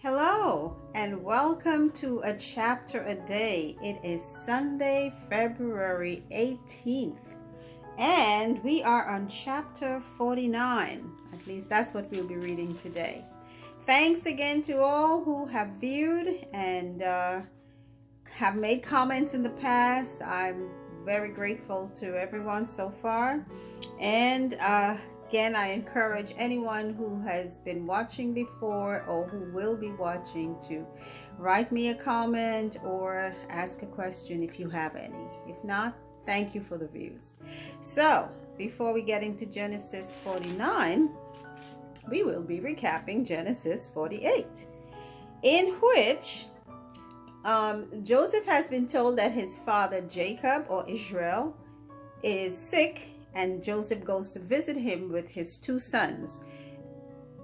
Hello and welcome to A Chapter a Day. It is Sunday, February 18th, and we are on chapter 49. At least that's what we'll be reading today. Thanks again to all who have viewed and have made comments in the past. I'm very grateful to everyone so far. And again, I encourage anyone who has been watching before or who will be watching to write me a comment or ask a question if you have any. If not, thank you for the views. So, before we get into Genesis 49, we will be recapping Genesis 48, in which Joseph has been told that his father Jacob, or Israel, is sick, and Joseph goes to visit him with his two sons,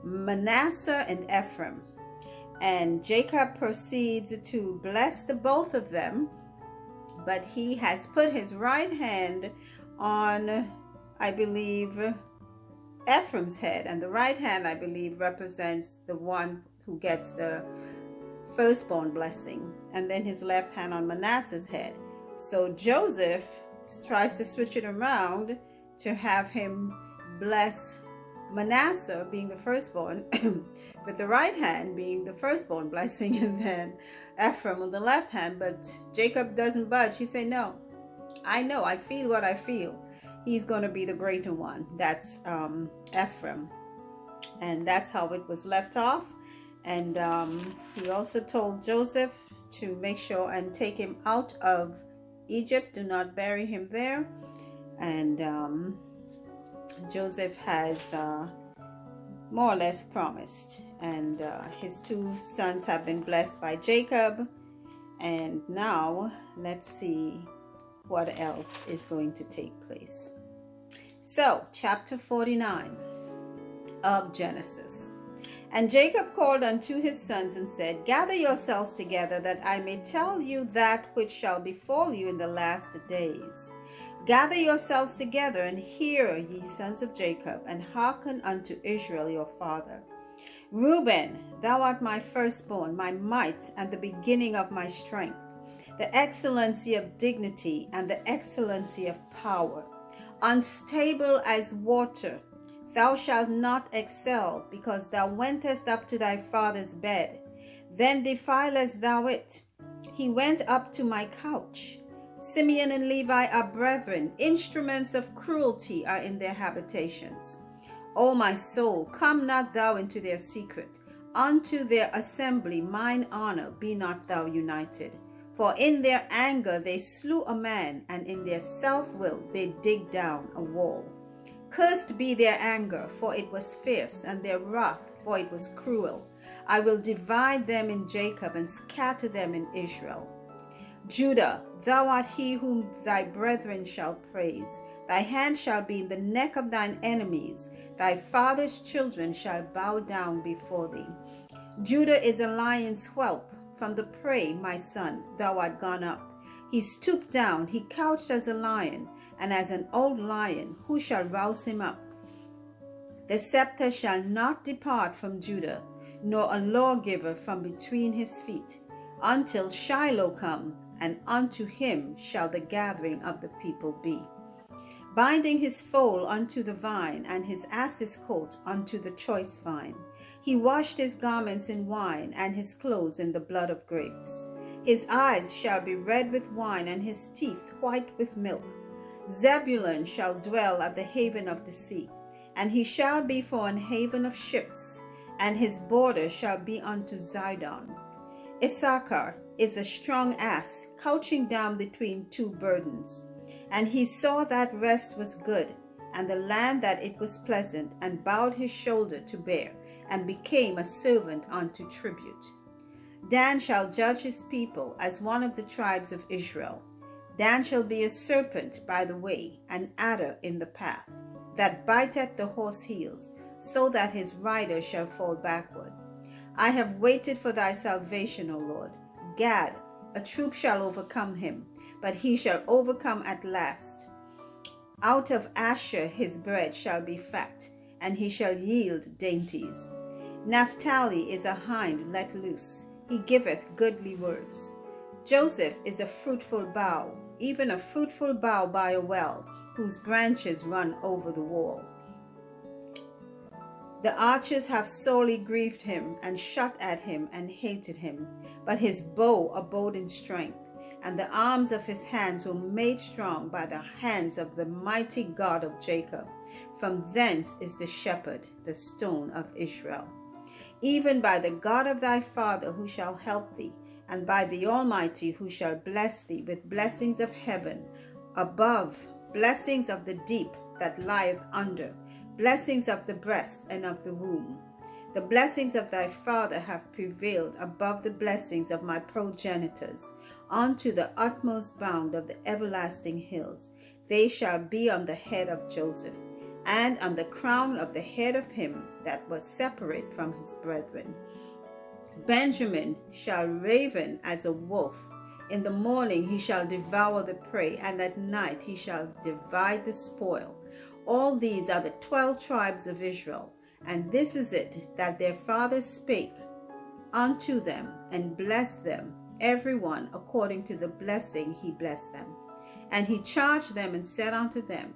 Manasseh and Ephraim. And Jacob proceeds to bless the both of them, but he has put his right hand on, I believe, Ephraim's head, and the right hand, I believe, represents the one who gets the firstborn blessing, and then his left hand on Manasseh's head. So Joseph tries to switch it around to have him bless Manasseh, being the firstborn, with the right hand being the firstborn blessing, and then Ephraim on the left hand. But Jacob doesn't budge. He said, no, I feel what I feel. He's going to be the greater one. That's Ephraim. And that's how it was left off. And he also told Joseph to make sure and take him out of Egypt. Do not bury him there. And Joseph has more or less promised. And his two sons have been blessed by Jacob. And now let's see what else is going to take place. So, chapter 49 of Genesis. And Jacob called unto his sons and said, Gather yourselves together, that I may tell you that which shall befall you in the last days. Gather yourselves together, and hear, ye sons of Jacob, and hearken unto Israel your father. Reuben, thou art my firstborn, my might, and the beginning of my strength, the excellency of dignity, and the excellency of power. Unstable as water, thou shalt not excel, because thou wentest up to thy father's bed. Then defilest thou it. He went up to my couch. Simeon and Levi are brethren. Instruments of cruelty are in their habitations. O my soul, come not thou into their secret. Unto their assembly mine honor be not thou united. For in their anger they slew a man, and in their self-will they dig down a wall. Cursed be their anger, for it was fierce, and their wrath, for it was cruel. I will divide them in Jacob, and scatter them in Israel. Judah, thou art he whom thy brethren shall praise. Thy hand shall be in the neck of thine enemies. Thy father's children shall bow down before thee. Judah is a lion's whelp. From the prey, my son, thou art gone up. He stooped down, he couched as a lion, and as an old lion, who shall rouse him up? The scepter shall not depart from Judah, nor a lawgiver from between his feet, until Shiloh come, and unto him shall the gathering of the people be. Binding his foal unto the vine, and his ass's coat unto the choice vine. He washed his garments in wine, and his clothes in the blood of grapes. His eyes shall be red with wine, and his teeth white with milk. Zebulun shall dwell at the haven of the sea, and he shall be for an haven of ships, and his border shall be unto Zidon. Issachar is a strong ass, couching down between two burdens. And he saw that rest was good, and the land that it was pleasant, and bowed his shoulder to bear, and became a servant unto tribute. Dan shall judge his people as one of the tribes of Israel. Dan shall be a serpent by the way, an adder in the path, that biteth the horse heels, so that his rider shall fall backward. I have waited for thy salvation, O Lord. Gad, a troop shall overcome him, but he shall overcome at last. Out of Asher his bread shall be fat, and he shall yield dainties. Naphtali is a hind let loose. He giveth goodly words. Joseph is a fruitful bough, even a fruitful bough by a well, whose branches run over the wall. The archers have sorely grieved him, and shot at him, and hated him. But his bow abode in strength, and the arms of his hands were made strong by the hands of the mighty God of Jacob. From thence is the shepherd, the stone of Israel. Even by the God of thy father who shall help thee, and by the Almighty who shall bless thee with blessings of heaven above, blessings of the deep that lieth under, blessings of the breast and of the womb. The blessings of thy father have prevailed above the blessings of my progenitors, unto the utmost bound of the everlasting hills. They shall be on the head of Joseph, and on the crown of the head of him that was separate from his brethren. Benjamin shall raven as a wolf. In the morning he shall devour the prey, and at night he shall divide the spoil. All these are the 12 tribes of Israel, and this is it that their fathers spake unto them, and blessed them, every one according to the blessing he blessed them. And he charged them and said unto them,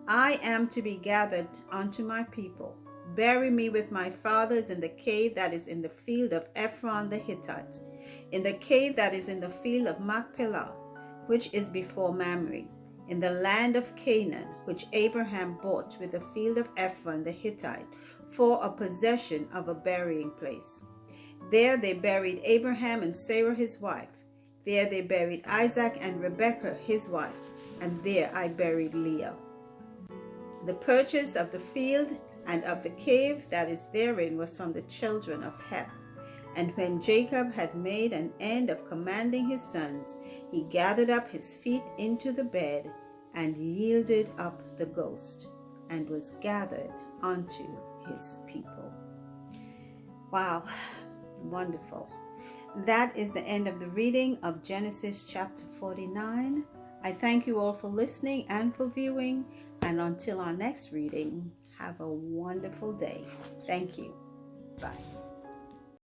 I am to be gathered unto my people. Bury me with my fathers in the cave that is in the field of Ephron the Hittite, in the cave that is in the field of Machpelah, which is before Mamre, in the land of Canaan, which Abraham bought with the field of Ephron the Hittite, for a possession of a burying place. There they buried Abraham and Sarah his wife. There they buried Isaac and Rebekah his wife, and there I buried Leah. The purchase of the field and of the cave that is therein was from the children of Heth. And when Jacob had made an end of commanding his sons, he gathered up his feet into the bed, and yielded up the ghost, and was gathered unto his people. Wow, wonderful. That is the end of the reading of Genesis chapter 49. I thank you all for listening and for viewing, and until our next reading, have a wonderful day. Thank you. Bye.